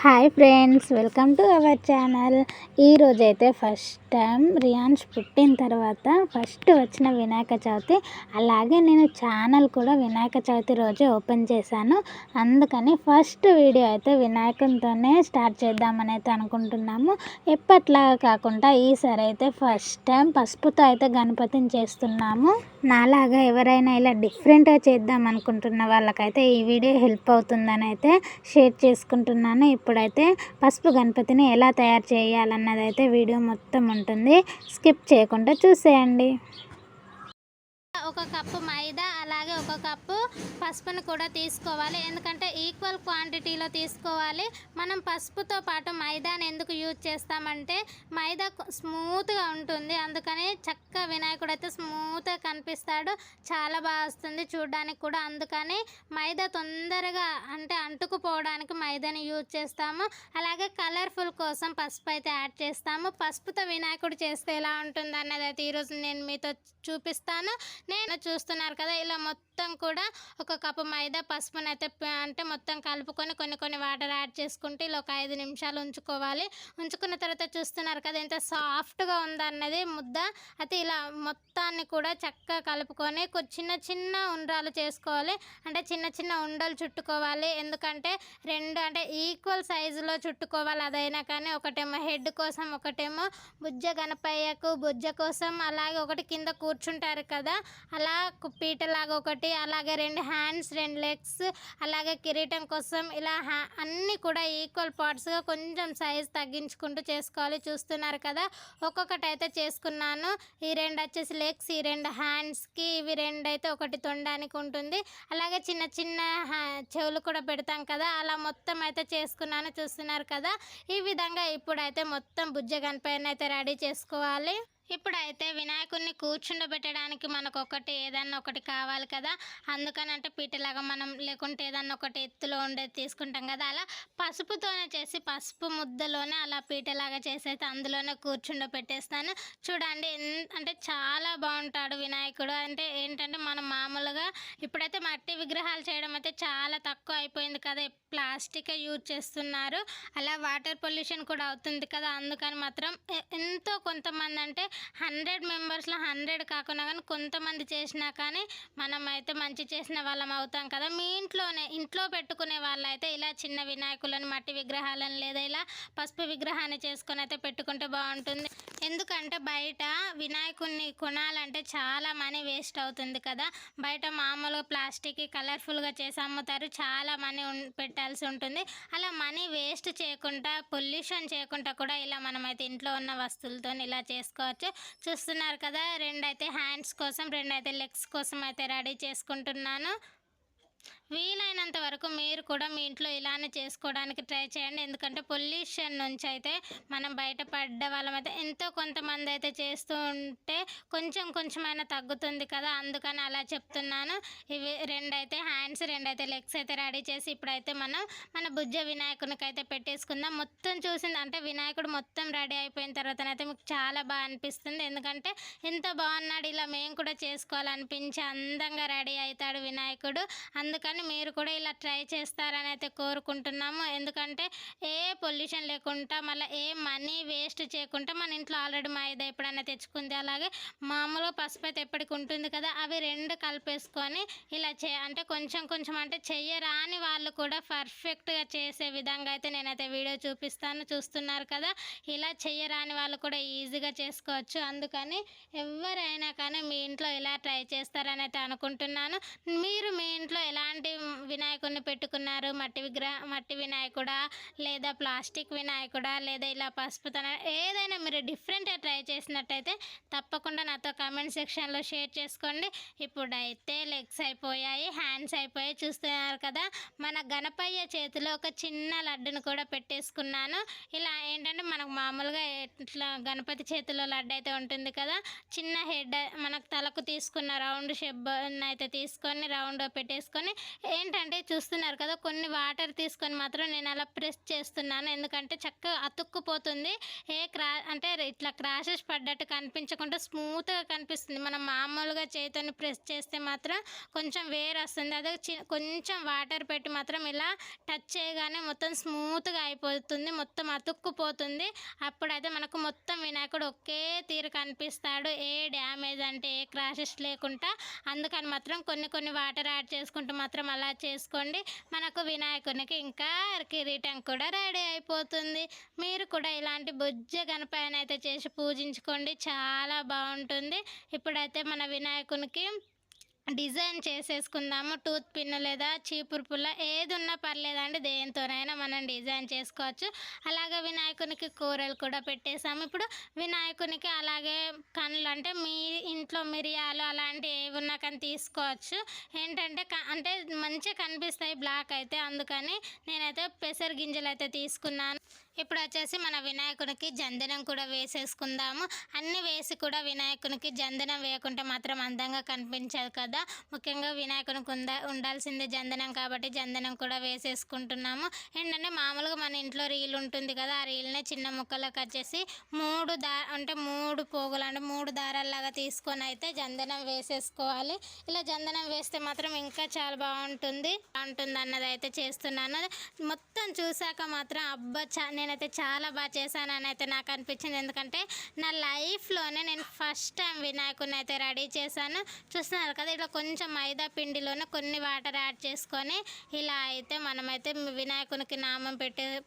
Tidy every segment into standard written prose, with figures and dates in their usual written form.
Hi friends, welcome to our channel. ఈరోజైతే first time రియాన్స్ పుట్టిన తర్వాత ఫస్ట్ వచ్చిన వినాయక చవితి. అలాగే నేను ఛానల్ కూడా వినాయక చవితి రోజే ఓపెన్ చేశాను. అందుకని ఫస్ట్ వీడియో అయితే వినాయకునితోనే స్టార్ట్ చేద్దామని అయితే అనుకుంటున్నాము. ఎప్పట్లాగా కాకుండా ఈసారి అయితే ఫస్ట్ టైం పసుపుతో అయితే గణపతిని చేస్తున్నాము. నాలాగా ఎవరైనా ఇలా డిఫరెంట్గా చేద్దాం అనుకుంటున్న వాళ్ళకైతే ఈ వీడియో హెల్ప్ అవుతుందని అయితే షేర్ చేసుకుంటున్నాను. ఇప్పుడైతే పసుపు గణపతిని ఎలా తయారు చేయాలన్నది అయితే వీడియో మొత్తం ఉంటుంది. స్కిప్ చేయకుండా చూసేయండి. ఒక కప్పు మైదా అలాగే ఒక కప్పు పసుపును కూడా తీసుకోవాలి. ఎందుకంటే ఈక్వల్ క్వాంటిటీలో తీసుకోవాలి. మనం పసుపుతో పాటు మైదాని ఎందుకు యూజ్ చేస్తామంటే మైదా స్మూత్గా ఉంటుంది, అందుకని చక్కగా వినాయకుడు అయితే స్మూత్గా కనిపిస్తాడు, చాలా బాగా వస్తుంది చూడడానికి కూడా. అందుకని మైదా తొందరగా అంటే అంటుకుపోవడానికి మైదాని యూజ్ చేస్తాము. అలాగే కలర్ఫుల్ కోసం పసుపు అయితే యాడ్ చేస్తాము. పసుపుతో వినాయకుడు చేస్తే ఎలా ఉంటుంది అన్నది అయితే ఈరోజు నేను మీతో చూపిస్తాను. నేను చూస్తున్నారు కదా, ఇలా మొత్తం కూడా ఒక కప్పు మైదా పసుపుని అయితే అంటే మొత్తం కలుపుకొని కొన్ని వాటర్ యాడ్ చేసుకుంటే ఇలా ఒక 5 నిమిషాలు ఉంచుకోవాలి. ఉంచుకున్న తర్వాత చూస్తున్నారు కదా ఎంత సాఫ్ట్గా ఉందన్నది ముద్ద. అయితే ఇలా మొత్తాన్ని కూడా చక్కగా కలుపుకొని చిన్న ఉండ్రాలు చేసుకోవాలి. అంటే చిన్న ఉండలు చుట్టుకోవాలి. ఎందుకంటే రెండు అంటే ఈక్వల్ సైజులో చుట్టుకోవాలి. అదైనా కానీ ఒకటేమో హెడ్ కోసం, ఒకటేమో బుజ్జ గణపయ్యకు బుజ్జ కోసం, అలాగే ఒకటి కింద కూర్చుంటారు కదా అలా పీటలాగా ఒకటి, అలాగే 2 హ్యాండ్స్ 2 లెగ్స్, అలాగే కిరీటం కోసం ఇలా అన్నీ కూడా ఈక్వల్ పార్ట్స్గా కొంచెం సైజ్ తగ్గించుకుంటూ చేసుకోవాలి. చూస్తున్నారు కదా, ఒక్కొక్కటి అయితే చేసుకున్నాను. ఈ 2 వచ్చేసి లెగ్స్, ఈ 2 హ్యాండ్స్కి, ఇవి 2 అయితే ఒకటి తొండానికి ఉంటుంది. అలాగే చిన్న చెవులు కూడా పెడతాం కదా, అలా మొత్తం అయితే చేసుకున్నాను. చూస్తున్నారు కదా, ఈ విధంగా ఇప్పుడైతే మొత్తం బుజ్జ గణపతిని అయితే రెడీ చేసుకోవాలి. ఇప్పుడైతే వినాయకుడిని కూర్చుండబెట్టడానికి మనకు ఏదన్నా ఒకటి కావాలి కదా, అందుకని అంటే పీటలాగా మనం లేకుంటే ఏదన్నా ఒకటి ఎత్తులో ఉండేది తీసుకుంటాం కదా, అలా పసుపుతోనే చేసి పసుపు ముద్దలోనే అలా పీటలాగా చేసి అయితే అందులోనే కూర్చుండబెట్టేస్తాను. చూడండి అంటే చాలా బాగుంటాడు వినాయకుడు. అంటే ఏంటంటే మనం మామూలుగా ఇప్పుడైతే మట్టి విగ్రహాలు చేయడం అయితే చాలా తక్కువ అయిపోయింది కదా, ప్లాస్టిక్ యూజ్ చేస్తున్నారు. అలా వాటర్ పొల్యూషన్ కూడా అవుతుంది కదా, అందుకని మాత్రం ఎంతో కొంతమంది అంటే 100 మెంబర్స్లో 100 కాకుండా కానీ కొంతమంది చేసినా కానీ మనం అయితే మంచి చేసిన వాళ్ళం అవుతాం కదా. మీ ఇంట్లో పెట్టుకునే వాళ్ళైతే ఇలా చిన్న వినాయకులను, మట్టి విగ్రహాలను లేదా ఇలా పసుపు విగ్రహాన్ని చేసుకొని అయితే పెట్టుకుంటే బాగుంటుంది. ఎందుకంటే బయట వినాయకుడిని కొనాలంటే చాలా మనీ వేస్ట్ అవుతుంది కదా. బయట మామూలుగా ప్లాస్టిక్ కలర్ఫుల్గా చేసి అమ్ముతారు, చాలా మనీ పెట్టాల్సి ఉంటుంది. అలా మనీ వేస్ట్ చేయకుండా, పొల్యూషన్ చేయకుండా కూడా ఇలా మనమైతే ఇంట్లో ఉన్న వస్తువులతో ఇలా చేసుకోవచ్చు. చూస్తున్నారు కదా, 2 అయితే హ్యాండ్స్ కోసం, 2 అయితే లెగ్స్ కోసం అయితే రెడీ చేసుకుంటున్నాను. వీలైనంత వరకు మీరు కూడా మీ ఇంట్లో ఇలానే చేసుకోవడానికి ట్రై చేయండి. ఎందుకంటే పొల్యూషన్ నుంచి అయితే మనం బయటపడ్డ వాళ్ళమైతే ఎంతో కొంతమంది అయితే చేస్తూ ఉంటే కొంచెమైనా తగ్గుతుంది కదా, అందుకని అలా చెప్తున్నాను. ఇవి 2 అయితే హ్యాండ్స్, 2 అయితే లెగ్స్ అయితే రెడీ చేసి ఇప్పుడైతే మన బుజ్జ వినాయకునికి అయితే పెట్టేసుకుందాం. మొత్తం చూసింది అంటే వినాయకుడు మొత్తం రెడీ అయిపోయిన తర్వాతనైతే మీకు చాలా బాగా అనిపిస్తుంది. ఎందుకంటే ఎంత బాగున్నాడు, ఇలా మేము కూడా చేసుకోవాలనిపించి అందంగా రెడీ అవుతాడు వినాయకుడు. అందుకని మీరు కూడా ఇలా ట్రై చేస్తారని అయితే కోరుకుంటున్నాము. ఎందుకంటే ఏ పొల్యూషన్ లేకుండా, మళ్ళీ ఏ మనీ వేస్ట్ చేయకుండా మన ఇంట్లో ఆల్రెడీ మైదా ఎప్పుడైనా తెచ్చుకుంది, అలాగే మామూలుగా పసుపు అయితే ఎప్పటికి ఉంటుంది కదా, అవి 2 కలిపేసుకొని ఇలా అంటే కొంచెం అంటే చెయ్యరాని వాళ్ళు కూడా పర్ఫెక్ట్గా చేసే విధంగా అయితే నేనైతే వీడియో చూపిస్తాను. చూస్తున్నారు కదా, ఇలా చెయ్యరాని వాళ్ళు కూడా ఈజీగా చేసుకోవచ్చు. అందుకని ఎవరైనా కానీ మీ ఇంట్లో ఇలా ట్రై చేస్తారని అయితే అనుకుంటున్నాను. మీరు మీ ఇంట్లో ఎలాంటి వినాయకుడిని పెట్టుకున్నారు? మట్టి వినాయకుడా, లేదా ప్లాస్టిక్ వినాయకుడా, లేదా ఇలా పసుపుతో ఏదైనా మీరు డిఫరెంట్గా ట్రై చేసినట్టయితే తప్పకుండా నాతో కామెంట్ సెక్షన్లో షేర్ చేసుకోండి. ఇప్పుడైతే లెగ్స్ అయిపోయాయి, హ్యాండ్స్ అయిపోయాయి. చూస్తున్నారు కదా, మన గణపయ్య చేతిలో ఒక చిన్న లడ్డును కూడా పెట్టేసుకున్నాను. ఇలా ఏంటంటే మనకు మామూలుగా ఇట్లా గణపతి చేతిలో లడ్డు అయితే ఉంటుంది కదా, చిన్న హెడ్ మనకు తలకు తీసుకున్న రౌండ్ షేప్ అయితే తీసుకొని రౌండ్ పెట్టేసుకొని ఏంటంటే చూస్తున్నారు కదా, కొన్ని వాటర్ తీసుకొని మాత్రం నేను అలా ప్రెస్ చేస్తున్నాను. ఎందుకంటే చక్కగా అతుక్కుపోతుంది. అంటే ఇట్లా క్రాషెస్ పడ్డట్టు కనిపించకుండా స్మూత్గా కనిపిస్తుంది. మనం మామూలుగా చేతితోని ప్రెస్ చేస్తే మాత్రం కొంచెం వేరు వస్తుంది. అదే కొంచెం వాటర్ పెట్టి మాత్రం ఇలా టచ్ చేయగానే మొత్తం స్మూత్గా అయిపోతుంది, మొత్తం అతుక్కుపోతుంది. అప్పుడైతే మనకు మొత్తం వినాయకుడు ఒకే తీరు కనిపిస్తాడు, ఏ డ్యామేజ్ అంటే ఏ క్రాషెస్ లేకుండా. అందుకని మాత్రం కొన్ని వాటర్ యాడ్ చేసుకుంటూ మాత్రం అలా చేసుకోండి. మనకు వినాయకునికి ఇంకా కిరీటం కూడా రెడీ అయిపోతుంది. మీరు కూడా ఇలాంటి బుజ్జ గణపతిని అయితే చేసి పూజించుకోండి, చాలా బాగుంటుంది. ఇప్పుడైతే మన వినాయకునికి డిజైన్ చేసేసుకుందాము. టూత్ పిన్ లేదా చీపురు పుల్ల ఏది ఉన్నా పర్లేదండి, దేనితోనైనా మనం డిజైన్ చేసుకోవచ్చు. అలాగే వినాయకునికి కూరలు కూడా పెట్టేసాము. ఇప్పుడు వినాయకునికి అలాగే కళ్ళు, అంటే మీ ఇంట్లో మిరియాలు అలాంటివి ఏవి ఉన్నా కానీ తీసుకోవచ్చు. ఏంటంటే అంటే మంచిగా కనిపిస్తాయి బ్లాక్ అయితే, అందుకని నేనైతే పెసర గింజలు అయితే తీసుకున్నాను. ఇప్పుడు వచ్చేసి మన వినాయకునికి జందనం కూడా వేసేసుకుందాము. అన్నీ వేసి కూడా వినాయకునికి జందనం వేయకుంటే మాత్రం అందంగా కనిపించదు కదా. ముఖ్యంగా వినాయకునికి ఉండాల్సిందే జందనం, కాబట్టి జందనం కూడా వేసేసుకుంటున్నాము. ఏంటంటే మామూలుగా మన ఇంట్లో రీల్ ఉంటుంది కదా, ఆ రీల్నే చిన్న ముక్కలకు వచ్చేసి మూడు పోగులు అంటే 3 దారాల్లాగా తీసుకొని అయితే జందనం వేసేసుకోవాలి. ఇలా జందనం వేస్తే మాత్రం ఇంకా చాలా బాగుంటుంది అన్నది అయితే చేస్తున్నాను. మొత్తం చూసాక మాత్రం నేనైతే చాలా బాగా చేశానని అయితే నాకు అనిపించింది. ఎందుకంటే నా లైఫ్లోనే నేను ఫస్ట్ టైం వినాయకుడిని అయితే రెడీ చేశాను. చూస్తున్నారు కదా, ఇట్లా కొంచెం మైదా పిండిలోనే కొన్ని వాటర్ యాడ్ చేసుకొని ఇలా అయితే మనమైతే వినాయకునికి నామం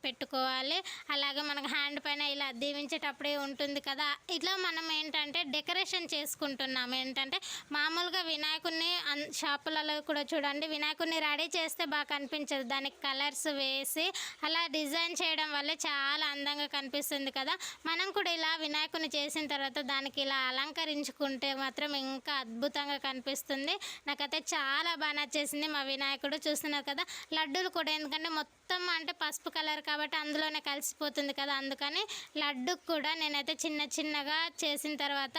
పెట్టుకోవాలి. అలాగే మనకు హ్యాండ్ పైన ఇలా దీవించేటప్పుడే ఉంటుంది కదా, ఇట్లా మనం ఏంటంటే డెకరేషన్ చేసుకుంటున్నాము. ఏంటంటే మామూలుగా వినాయకుడిని షాపులలో కూడా చూడండి, వినాయకుడిని రెడీ చేస్తే బాగా కనిపించదు, దానికి కలర్స్ వేసి అలా డిజైన్ చేయడం వల్ల చాలా అందంగా కనిపిస్తుంది కదా. మనం కూడా ఇలా వినాయకుని చేసిన తర్వాత దానికి ఇలా అలంకరించుకుంటే మాత్రం ఇంకా అద్భుతంగా కనిపిస్తుంది. నాకైతే చాలా బాగా నచ్చేసింది మా వినాయకుడు. చూస్తున్నారు కదా, లడ్డూలు కూడా ఎందుకంటే మొత్తం అంటే పసుపు కలర్ కాబట్టి అందులోనే కలిసిపోతుంది కదా, అందుకని లడ్డుకు కూడా నేనైతే చిన్నగా చేసిన తర్వాత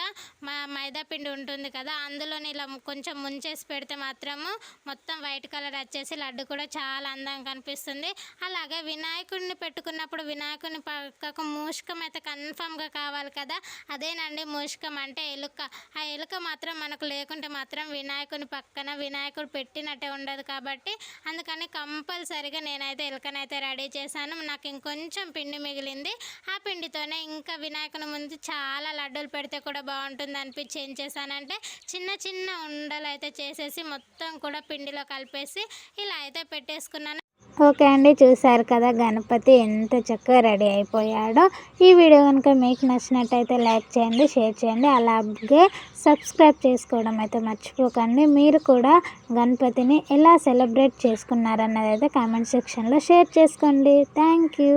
మైదా పిండి ఉంటుంది కదా, అందులోనే ఇలా కొంచెం ముంచేసి పెడితే మాత్రము మొత్తం వైట్ కలర్ వచ్చేసి లడ్డు కూడా చాలా అందంగా కనిపిస్తుంది. అలాగే వినాయకుడిని పెట్టుకున్నప్పుడు వినాయకుని పక్కకు మూషికం అయితే కన్ఫామ్గా కావాలి కదా, అదేనండి మూషికం అంటే ఎలుక. ఆ ఎలుక మాత్రం మనకు లేకుంటే మాత్రం వినాయకుని పక్కన వినాయకుడు పెట్టినట్టే ఉండదు కాబట్టి అందుకని కంపల్సరీగా నేనైతే ఎలుకనైతే రెడీ చేశాను. నాకు ఇంకొంచెం పిండి మిగిలింది, ఆ పిండితోనే ఇంకా వినాయకుని ముందు చాలా లడ్డూలు పెడితే కూడా బాగుంటుంది అనిపించి ఏం చేశానంటే చిన్న ఉండలు అయితే చేసేసి మొత్తం కూడా పిండిలో కలిపేసి ఇలా అయితే పెట్టేసుకున్నాను. ఓకే అండి, చూసారు కదా గణపతి ఎంత చక్కగా రెడీ అయిపోయాడో. ఈ వీడియో కనుక మీకు నచ్చినట్టయితే లైక్ చేయండి, షేర్ చేయండి, అలాగే సబ్స్క్రైబ్ చేసుకోవడం అయితే మర్చిపోకండి. మీరు కూడా గణపతిని ఎలా సెలబ్రేట్ చేసుకున్నారన్నది అయితే కామెంట్ సెక్షన్లో షేర్ చేసుకోండి. Thank you.